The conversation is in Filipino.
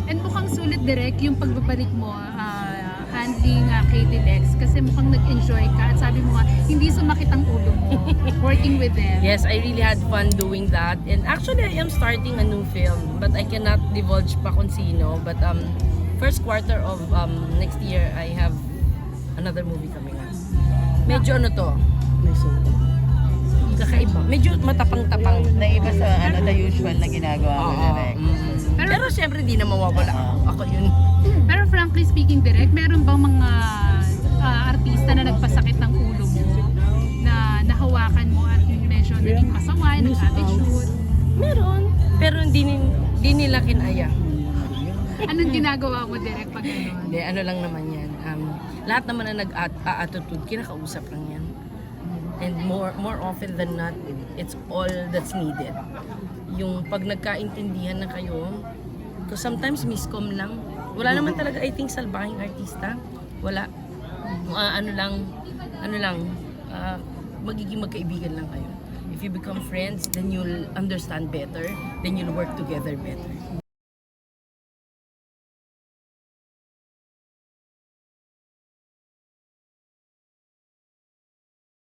And mukhang sulit direct yung pagbabalik mo handling Katie Lex kasi mukhang nag-enjoy ka at sabi mo nga hindi sumakit ang ulo mo working with them. Yes, I really had fun doing that. And actually, I am starting a new film, but I cannot divulge pa kung sino. But first quarter of next year, I have another movie coming up. Medyo ano to? Kakaiba. Medyo matapang-tapang. Na iba sa the usual na ginagawa mo direct. Pero syempre, di na mawawala ako yun. Pero frankly speaking direct, meron bang mga artista na nagpasakit ng ulo mo na nahawakan mo at yung medyo naging pasaway, nag-attitude? Meron. Pero hindi nila kinaya. Anong ginagawa mo direct pag gano'n? Hindi, ano lang naman yan. Lahat naman na nag-attitude, kinakausap lang yan. And more often than not, it's all that's needed. Yung pag nagkaintindihan na kayo, because sometimes miscom lang. Wala naman talaga, I think, salbahing artista. Wala. Magiging magkaibigan lang kayo. If you become friends, then you'll understand better, then you'll work together better.